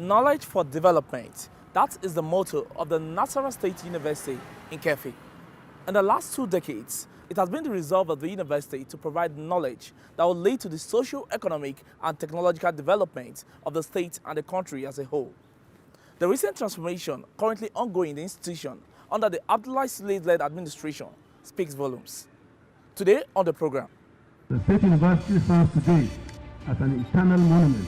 Knowledge for development. That is the motto of the Nasarawa State University in Kefi. In the last 2 decades, it has been the resolve of the university to provide knowledge that will lead to the socio-economic and technological development of the state and the country as a whole. The recent transformation currently ongoing in the institution under the Abdullahi Sule-led administration speaks volumes. Today on the program, the State University stands today as an eternal monument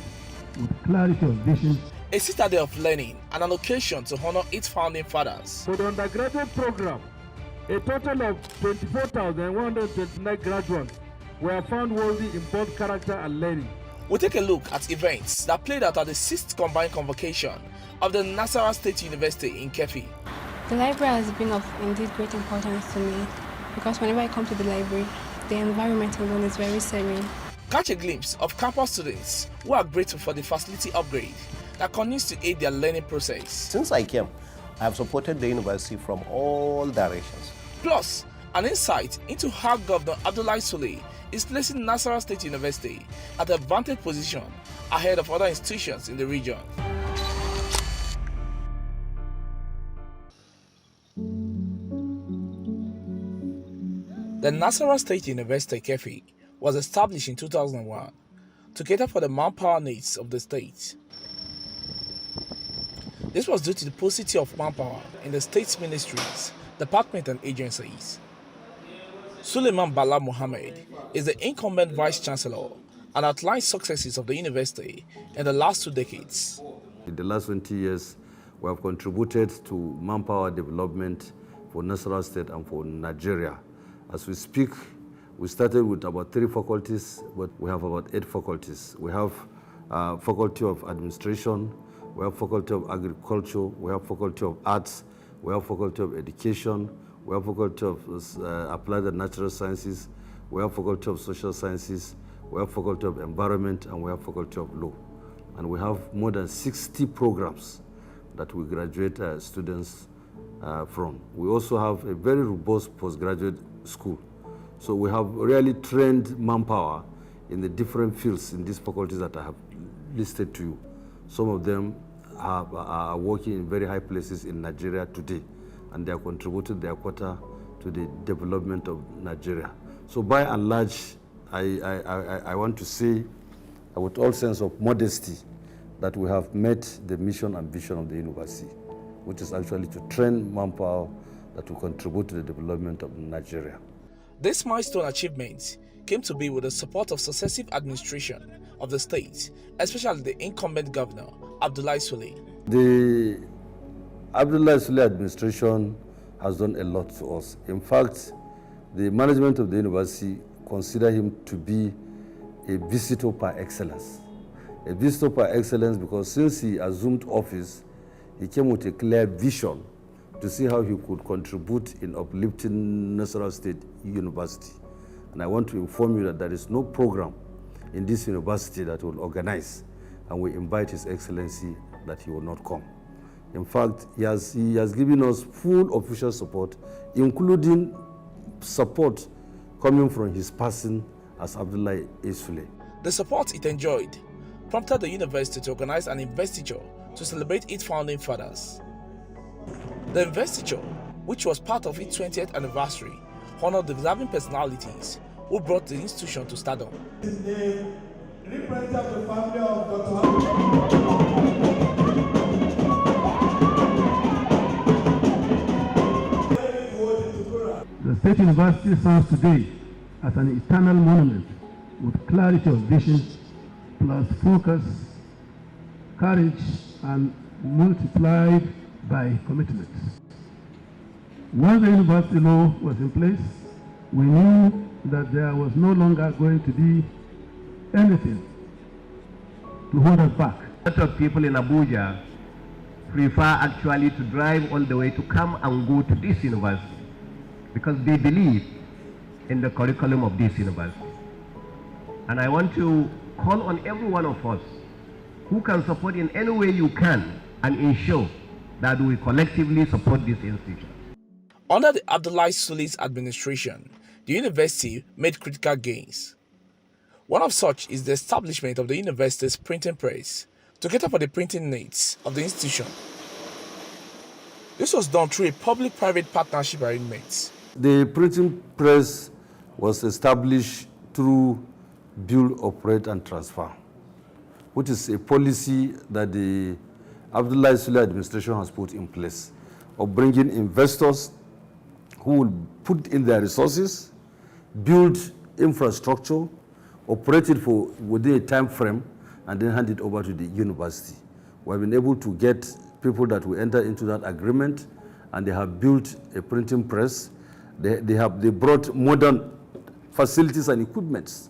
with clarity of vision, a citadel of learning and an occasion to honor its founding fathers. For the undergraduate program, a total of 24,129 graduates were found worthy in both character and learning. We'll take a look at events that played out at the 6th combined convocation of the Nasarawa State University in Kefi. The library has been of indeed great importance to me because whenever I come to the library, the environment alone is very serene. Catch a glimpse of campus students who are grateful for the facility upgrade that continues to aid their learning process. Since I came, I have supported the university from all directions. Plus, an insight into how Governor Abdullahi Sule is placing Nasarawa State University at a vantage position ahead of other institutions in the region. The Nasarawa State University Kefi was established in 2001 to cater for the manpower needs of the state. This was due to the paucity of manpower in the state's ministries, departments and agencies. Suleiman Bala Mohammed is the incumbent vice-chancellor and outlines successes of the university in the last 2 decades. In the last 20 years, we have contributed to manpower development for Nasarawa State and for Nigeria. As we speak, we started with about 3 faculties, but we have about 8 faculties. We have Faculty of Administration, we have Faculty of Agriculture, we have Faculty of Arts, we have Faculty of Education, we have Faculty of Applied and Natural Sciences, we have Faculty of Social Sciences, we have Faculty of Environment, and we have Faculty of Law. And we have more than 60 programs that we graduate students from. We also have a very robust postgraduate school. So we have really trained manpower in the different fields in these faculties that I have listed to you. Some of them are working in very high places in Nigeria today, and they have contributed their quota to the development of Nigeria. So by and large, I want to say with all sense of modesty that we have met the mission and vision of the university, which is actually to train manpower that will contribute to the development of Nigeria. This milestone achievement came to be with the support of successive administration of the state, especially the incumbent governor, Abdullahi Sule. The Abdullahi Sule administration has done a lot to us. In fact, the management of the university consider him to be a visitor par excellence. A visitor par excellence because since he assumed office, he came with a clear vision to see how he could contribute in uplifting Nasarawa State University. And I want to inform you that there is no program in this university that will organize, and we invite His Excellency that he will not come. In fact, he has given us full official support, including support coming from his person as Abdullahi Sule. The support it enjoyed prompted the university to organize an investiture to celebrate its founding fathers. The investiture, which was part of its 20th anniversary, honored the deserving personalities who brought the institution to stardom. The representative of the family of Dr. the State University stands today as an eternal monument with clarity of vision, plus focus, courage, and multiplied by commitment. Once the university law was in place, we knew that there was no longer going to be anything to hold us back. A lot of people in Abuja prefer actually to drive all the way to come and go to this university because they believe in the curriculum of this university. And I want to call on every one of us who can support in any way you can and ensure that we collectively support this institution. Under the Abdullahi Sule's administration, the university made critical gains. One of such is the establishment of the university's printing press to cater for the printing needs of the institution. This was done through a public-private partnership arrangement. The printing press was established through build, operate, and transfer, which is a policy that the Abdullahi Sule administration has put in place of bringing investors who will put in their resources, build infrastructure, operate it for within a time frame, and then hand it over to the university. We have been able to get people that will enter into that agreement, and they have built a printing press. They brought modern facilities and equipments.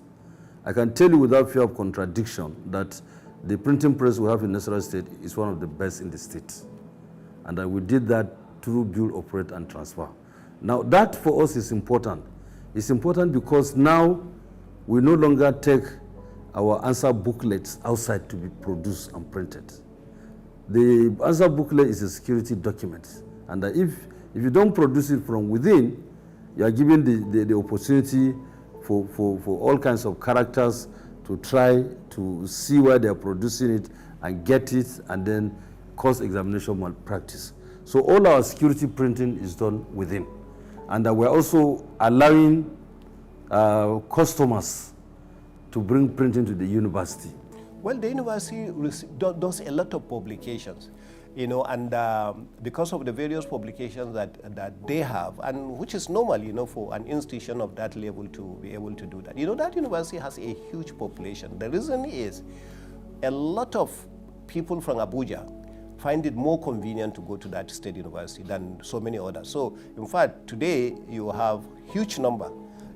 I can tell you without fear of contradiction that the printing press we have in Nasarawa State is one of the best in the state. And we did that through build, operate, and transfer. Now that for us is important. It's important because now we no longer take our answer booklets outside to be produced and printed. The answer booklet is a security document. And if you don't produce it from within, you are given the opportunity for all kinds of characters to try to see where they are producing it and get it and then cause examination malpractice. So all our security printing is done within. And we're also allowing customers to bring printing to the university. Well, the university does a lot of publications, you know, and because of the various publications that they have, and which is normal, you know, for an institution of that level to be able to do that. You know, that university has a huge population. The reason is a lot of people from Abuja find it more convenient to go to that state university than so many others. So, in fact, today you have huge number,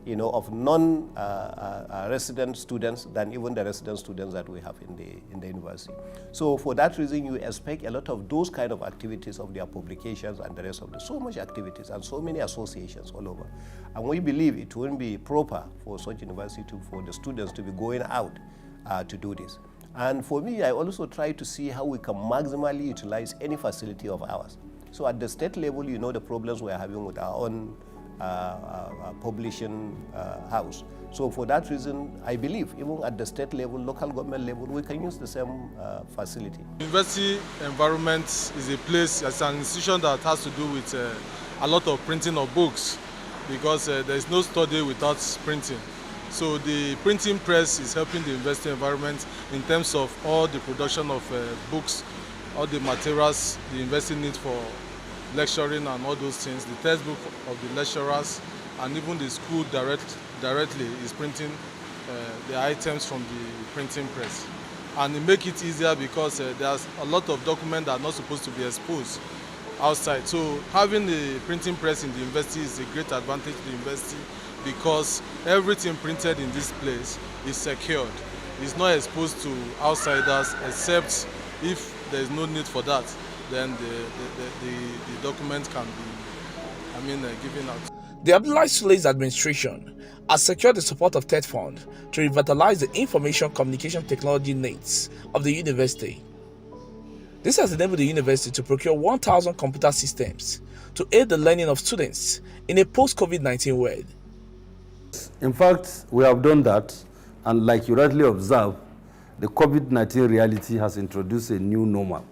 you know, of non-resident students than even the resident students that we have in the university. So, for that reason, you expect a lot of those kind of activities of their publications and the rest of so much activities and so many associations all over. And we believe it wouldn't be proper for such university for the students to be going out to do this. And for me, I also try to see how we can maximally utilize any facility of ours. So at the state level, you know the problems we're having with our own publishing house. So for that reason, I believe even at the state level, local government level, we can use the same facility. University environment is a place, it's an institution that has to do with a lot of printing of books because there is no study without printing. So the printing press is helping the university environment in terms of all the production of books, all the materials the university needs for lecturing and all those things. The textbook of the lecturers and even the school directly is printing the items from the printing press. And it makes it easier because there's a lot of documents that are not supposed to be exposed outside. So having the printing press in the university is a great advantage to the university because everything printed in this place is secured. It's not exposed to outsiders except if there is no need for that. Then the document can be, given out. The Abdullahi Sule's administration has secured the support of TED Fund to revitalize the information communication technology needs of the university. This has enabled the university to procure 1,000 computer systems to aid the learning of students in a post-COVID-19 world. In fact, we have done that, and like you rightly observe, the COVID-19 reality has introduced a new normal.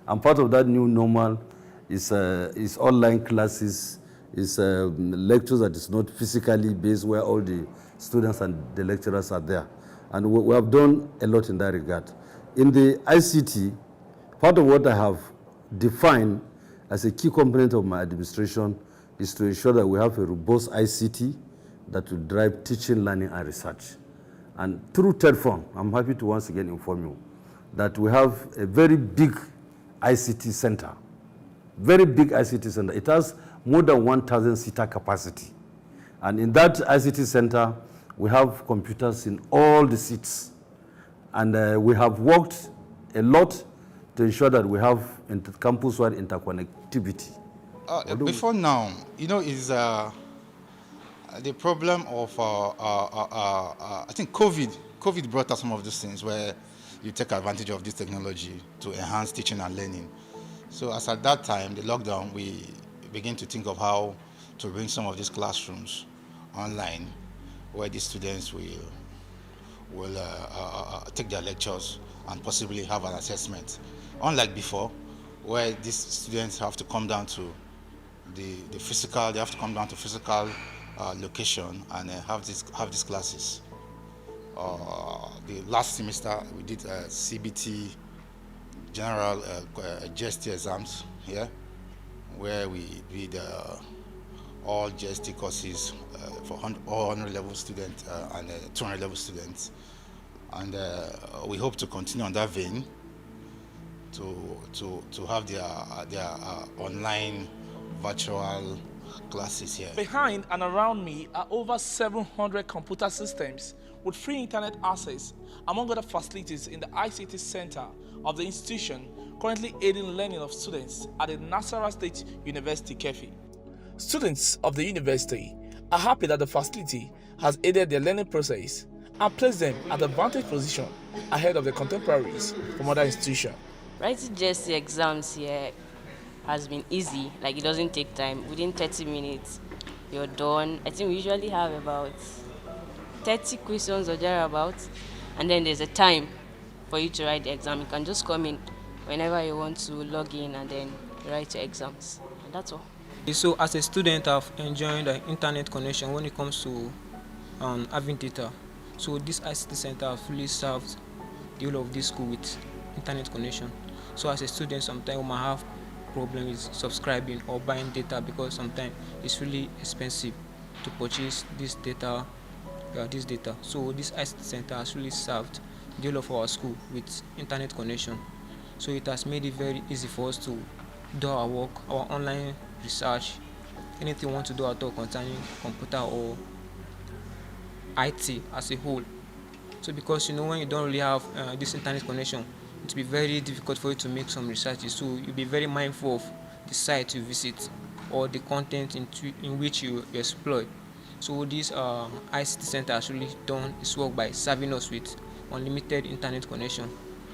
And part of that new normal is online classes, is lectures that is not physically based, where all the students and the lecturers are there. And we have done a lot in that regard. In the ICT, part of what I have defined as a key component of my administration is to ensure that we have a robust ICT that will drive teaching, learning, and research. And through TED Fund, I'm happy to once again inform you that we have a very big ICT center, very big ICT center. It has more than 1,000 seater capacity. And in that ICT center, we have computers in all the seats. And we have worked a lot to ensure that we have campus-wide interconnectivity. Before now, you know, is the problem of, I think COVID brought us some of those things where you take advantage of this technology to enhance teaching and learning. So as at that time, the lockdown, we begin to think of how to bring some of these classrooms online where the students will will take their lectures and possibly have an assessment. Unlike before, where these students have to come down to the physical, they have to come down to physical location and have these classes. The last semester we did CBT general GST exams here, where we did all GST courses for all 100 level students and 200 level students, and we hope to continue on that vein to have their online virtual classes here. Behind and around me are over 700 computer systems with free internet access, among other facilities in the ICT center of the institution, currently aiding learning of students at the Nasarawa State University, Kefi. Students of the university are happy that the facility has aided their learning process and placed them at a vantage position ahead of their contemporaries from other institutions. Writing GST exams here has been easy, like it doesn't take time. Within 30 minutes, you're done. I think we usually have about 30 questions or thereabouts, and then there's a time for you to write the exam. You can just come in whenever you want to log in and then write your exams, and that's all. So as a student, I've enjoyed the internet connection when it comes to having data. So this ICT center has really served the whole of this school with internet connection. So as a student, sometimes we might have problem with subscribing or buying data because sometimes it's really expensive to purchase this data. So this ICT center has really served the whole of our school with internet connection. So it has made it very easy for us to do our work, our online research, anything we want to do at all concerning computer or IT as a whole. So because when you don't really have this internet connection, it will be very difficult for you to make some researches. So you'll be very mindful of the site you visit or the content in which you exploit. So this ICT center has really done its work by serving us with unlimited internet connection.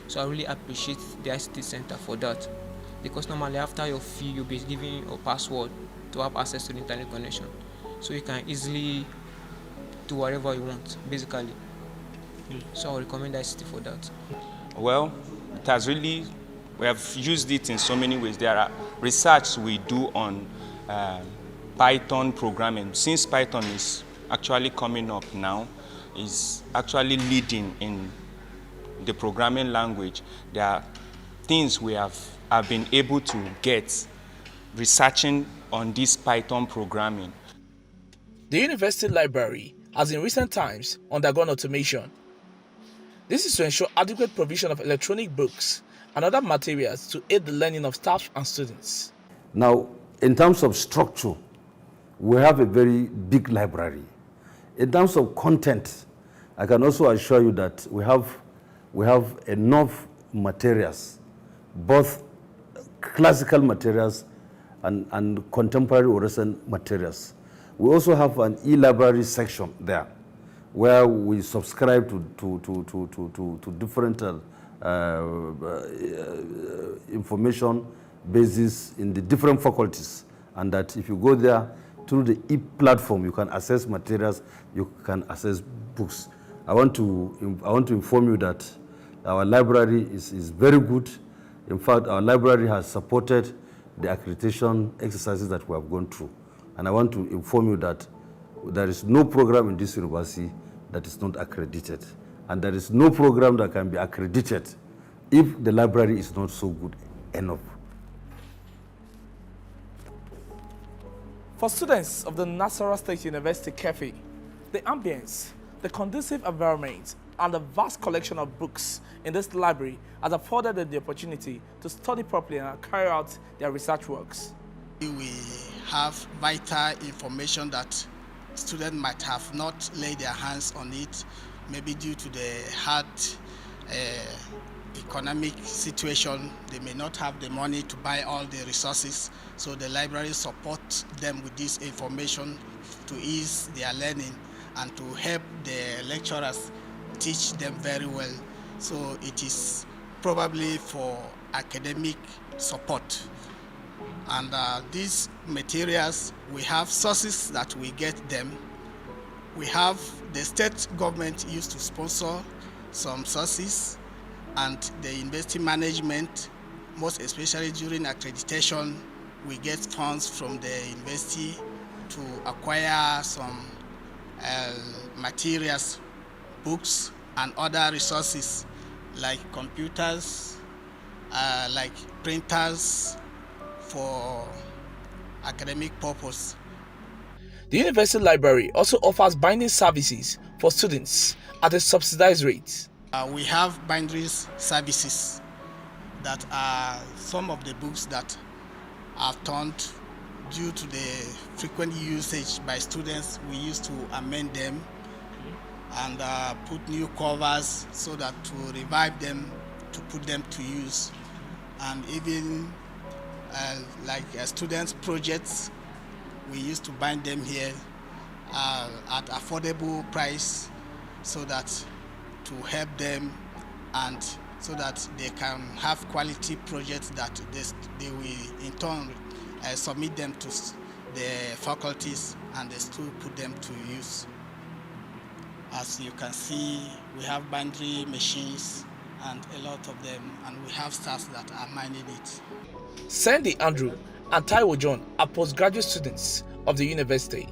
So I really appreciate the ICT center for that, because normally after your fee you'll be giving your password to have access to the internet connection. So you can easily do whatever you want, basically. So I recommend ICT for that. Well, it has really, we have used it in so many ways. There are research we do on Python programming. Since Python is actually coming up now, is actually leading in the programming language, there are things we have been able to get researching on this Python programming. The university library has in recent times undergone automation. This is to ensure adequate provision of electronic books and other materials to aid the learning of staff and students. Now, in terms of structure, we have a very big library. In terms of content, I can also assure you that we have enough materials, both classical materials and contemporary or recent materials. We also have an e-library section there, where we subscribe to different information bases in the different faculties, and that if you go there through the e-platform, you can access materials, you can access books. I want to inform you that our library is very good. In fact, our library has supported the accreditation exercises that we have gone through. And I want to inform you that there is no program in this university that is not accredited. And there is no program that can be accredited if the library is not so good enough. For students of the Nasarawa State University Kefi, the ambience, the conducive environment, and the vast collection of books in this library has afforded them the opportunity to study properly and carry out their research works. We have vital information that students might have not laid their hands on it, maybe due to the hard economic situation. They may not have the money to buy all the resources, so the library supports them with this information to ease their learning and to help the lecturers teach them very well. So it is probably for academic support. And these materials, we have sources that we get them. We have the state government used to sponsor some sources, and the university management, most especially during accreditation, we get funds from the university to acquire some materials, books, and other resources like computers, like printers for academic purpose. The university library also offers binding services for students at a subsidized rate. We have binderies services that are some of the books that are turned due to the frequent usage by students. We used to amend them and put new covers so that to revive them, to put them to use. And even like students' projects, we used to bind them here at affordable price so that to help them and so that they can have quality projects that they will in turn submit them to the faculties and the school put them to use. As you can see, we have bindery machines and a lot of them, and we have staffs that are minding it. Sandy Andrew and Taiwo John are postgraduate students of the university.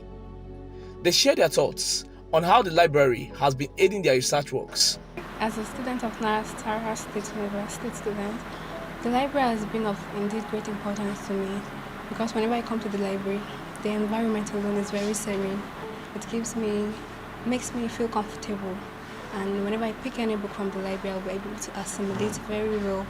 They share their thoughts on how the library has been aiding their research works. As a student of Nasarawa State University the library has been of indeed great importance to me because whenever I come to the library, the environment alone is very serene. It makes me feel comfortable, and whenever I pick any book from the library, I'll be able to assimilate very well.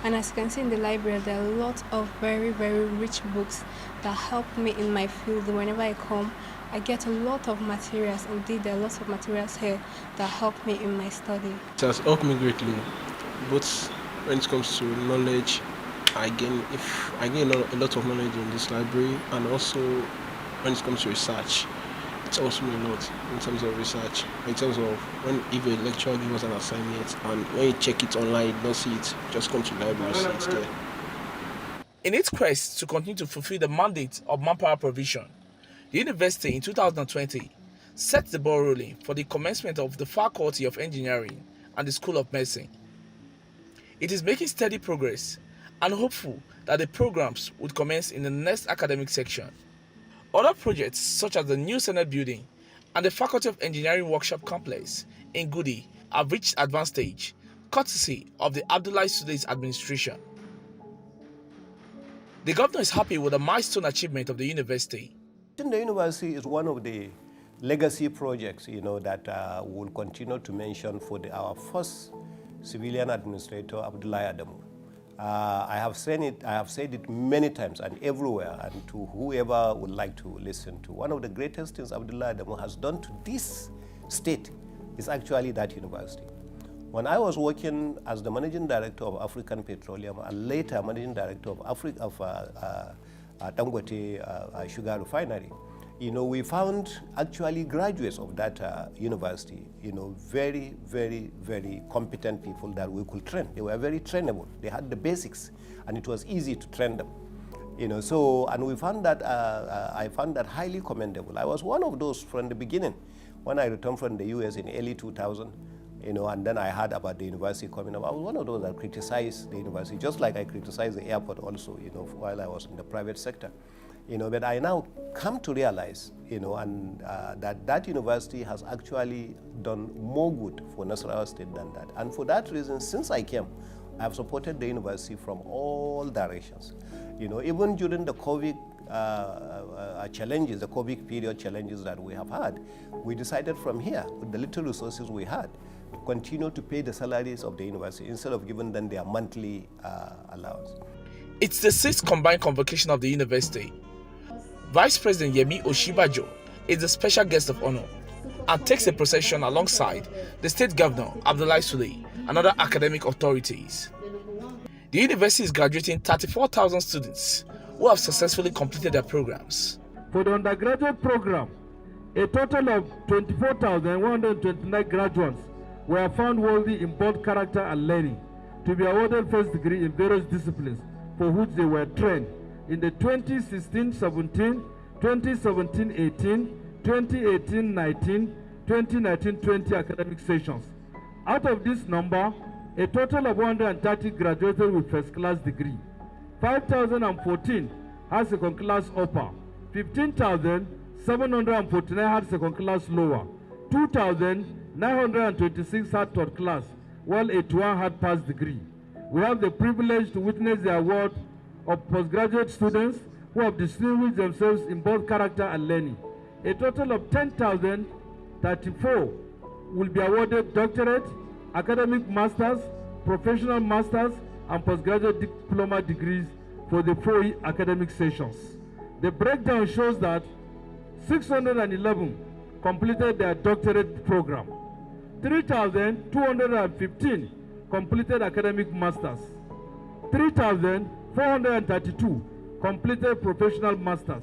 And as you can see in the library, there are a lot of very, very rich books that help me in my field. Whenever I come, I get a lot of materials. Indeed, there are lots of materials here that help me in my study. It has helped me greatly, both when it comes to knowledge. I gain a lot of knowledge in this library, and also when it comes to research. It helps me a lot in terms of research, in terms of if a lecturer gives us an assignment and when you check it online, you don't see it, just come to the library, see it there. In its quest to continue to fulfill the mandate of manpower provision, the university in 2020 set the ball rolling for the commencement of the Faculty of Engineering and the School of Medicine. It is making steady progress and hopeful that the programs would commence in the next academic section. Other projects such as the new Senate building and the Faculty of Engineering Workshop Complex in Gudi have reached advanced stage, courtesy of the Abdullahi Sule's administration. The governor is happy with the milestone achievement of the university. The university is one of the legacy projects, that we'll continue to mention for our first civilian administrator, Abdullahi Adamu. I have said it many times and everywhere, and to whoever would like to listen to. One of the greatest things Abdullahi Adamu has done to this state is actually that university. When I was working as the managing director of African Petroleum and later managing director of Dangote Sugar Refinery, we found actually graduates of that university, very, very, very competent people that we could train. They were very trainable. They had the basics, and it was easy to train them. And we found that, I found that highly commendable. I was one of those from the beginning. When I returned from the US in early 2000, and then I heard about the university coming up, I was one of those that criticized the university, just like I criticized the airport also, while I was in the private sector. But I now come to realize, that university has actually done more good for Nasarawa State than that. And for that reason, since I came, I have supported the university from all directions. Even during the COVID challenges, the COVID period challenges that we have had, we decided from here, with the little resources we had, to continue to pay the salaries of the university instead of giving them their monthly allowance. It's the 6th combined convocation of the university. Vice President Yemi Oshibajo is the special guest of honor and takes a procession alongside the state governor, Abdullahi Sule, and other academic authorities. The university is graduating 34,000 students who have successfully completed their programs. For the undergraduate program, a total of 24,129 graduates were found worthy in both character and learning to be awarded first degree in various disciplines for which they were trained in the 2016-17, 2017-18, 2018-19, 2019-20 academic sessions. Out of this number, a total of 130 graduated with first-class degree. 5,014 had second-class upper. 15,749 had second-class lower. 2,926 had third class, while 81 had passed degree. We have the privilege to witness the award of postgraduate students who have distinguished themselves in both character and learning. A total of 10,034 will be awarded doctorate, academic masters, professional masters, and postgraduate diploma degrees for the 4 academic sessions. The breakdown shows that 611 completed their doctorate program. 3,215 completed academic masters. 3,432 completed professional masters.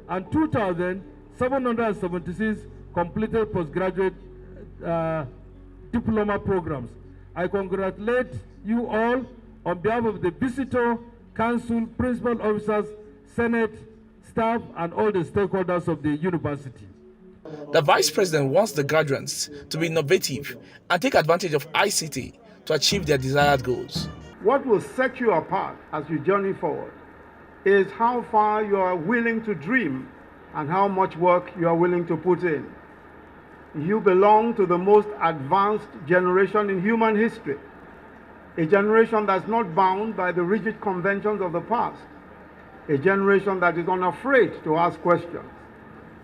And 2,776 completed postgraduate diploma programs. I congratulate you all on behalf of the visitor, council, principal officers, senate, staff, and all the stakeholders of the university. The Vice President wants the graduates to be innovative and take advantage of ICT to achieve their desired goals. What will set you apart as you journey forward is how far you are willing to dream and how much work you are willing to put in. You belong to the most advanced generation in human history, a generation that's not bound by the rigid conventions of the past, a generation that is unafraid to ask questions,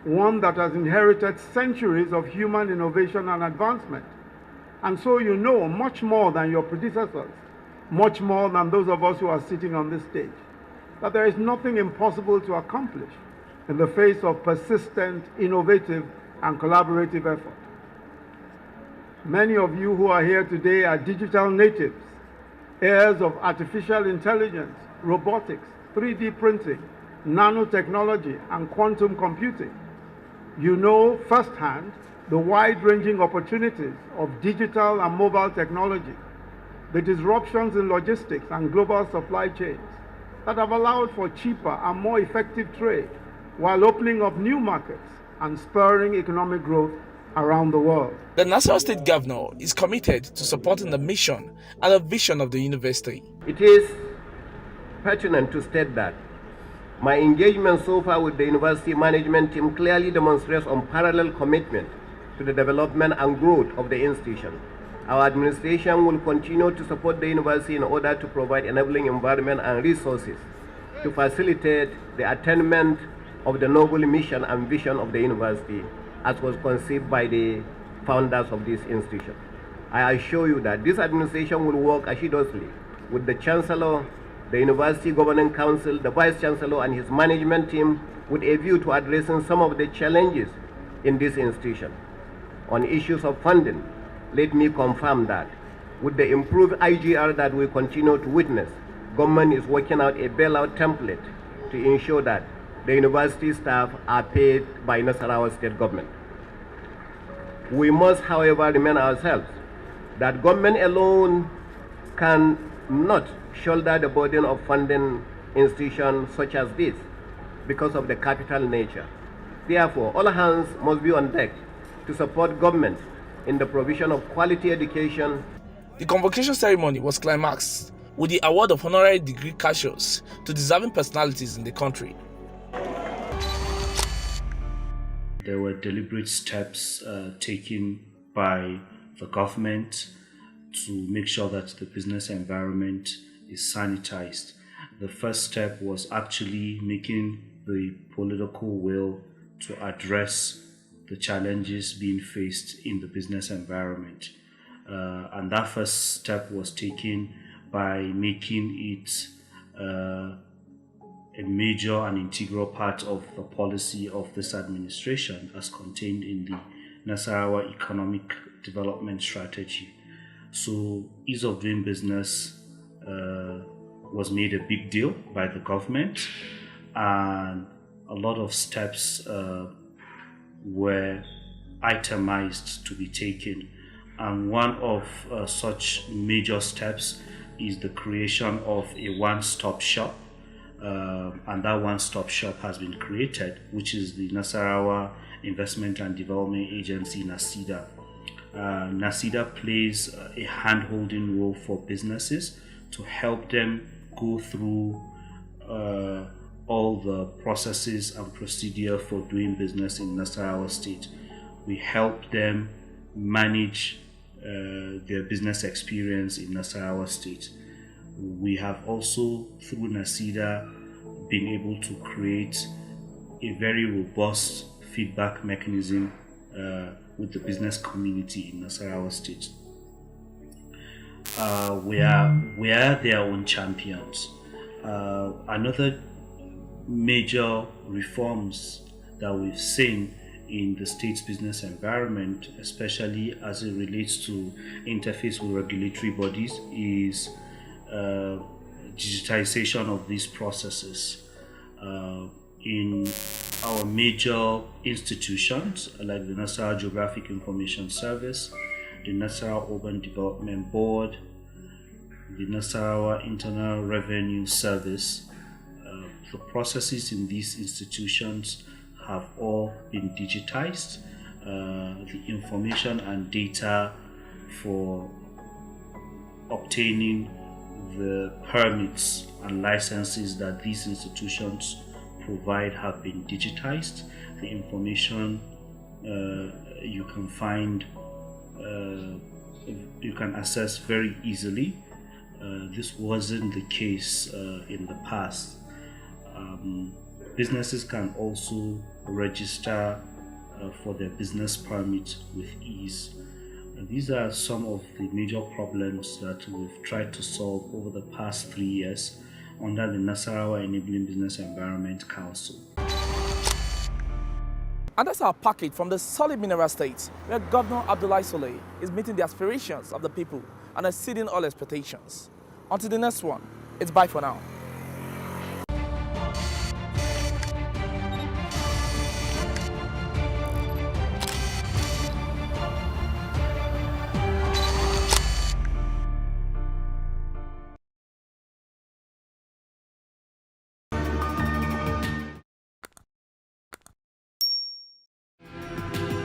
one that has inherited centuries of human innovation and advancement. And so you know much more than your predecessors, much more than those of us who are sitting on this stage, that there is nothing impossible to accomplish in the face of persistent, innovative, and collaborative effort. Many of you who are here today are digital natives, heirs of artificial intelligence, robotics, 3D printing, nanotechnology, and quantum computing. You know firsthand the wide-ranging opportunities of digital and mobile technology, the disruptions in logistics and global supply chains that have allowed for cheaper and more effective trade while opening up new markets and spurring economic growth around the world. The Nasarawa State Governor is committed to supporting the mission and the vision of the university. It is pertinent to state that my engagement so far with the university management team clearly demonstrates unparalleled commitment to the development and growth of the institution. Our administration will continue to support the university in order to provide enabling environment and resources to facilitate the attainment of the noble mission and vision of the university as was conceived by the founders of this institution. I assure you that this administration will work assiduously with the Chancellor, the University Governing Council, the Vice Chancellor and his management team with a view to addressing some of the challenges in this institution. On issues of funding, let me confirm that with the improved IGR that we continue to witness, government is working out a bailout template to ensure that the university staff are paid by Nasarawa State government. We must, however, remind ourselves that government alone can not shoulder the burden of funding institutions such as this because of the capital nature. Therefore, all hands must be on deck to support government in the provision of quality education. The convocation ceremony was climaxed with the award of honorary degree cashiers to deserving personalities in the country. There were deliberate steps taken by the government to make sure that the business environment is sanitized. The first step was actually making the political will to address the challenges being faced in the business environment. And that first step was taken by making it a major and integral part of the policy of this administration as contained in the Nasarawa Economic Development Strategy. So ease of doing business was made a big deal by the government, and a lot of steps were itemized to be taken. And one of such major steps is the creation of a one-stop shop and that one-stop shop has been created, which is the Nasarawa Investment and Development Agency, NASIDA. NASIDA plays a hand-holding role for businesses to help them go through all the processes and procedure for doing business in Nasarawa State. We help them manage their business experience in Nasarawa State. We have also, through NASIDA, been able to create a very robust feedback mechanism with the business community in Nasarawa State. We are their own champions. Another major reforms that we've seen in the state's business environment, especially as it relates to interface with regulatory bodies, is digitization of these processes. In our major institutions like the Nasarawa Geographic Information Service, the Nasarawa Urban Development Board, the Nasarawa Internal Revenue Service, the processes in these institutions have all been digitized. The information and data for obtaining the permits and licenses that these institutions provide have been digitized. The information you can find, you can access very easily. This wasn't the case in the past. Businesses can also register for their business permit with ease. These are some of the major problems that we've tried to solve over the past 3 years under the Nasarawa Enabling Business Environment Council. And that's our package from the solid mineral state, where Governor Abdullahi Sule is meeting the aspirations of the people and exceeding all expectations. Until the next one, it's bye for now.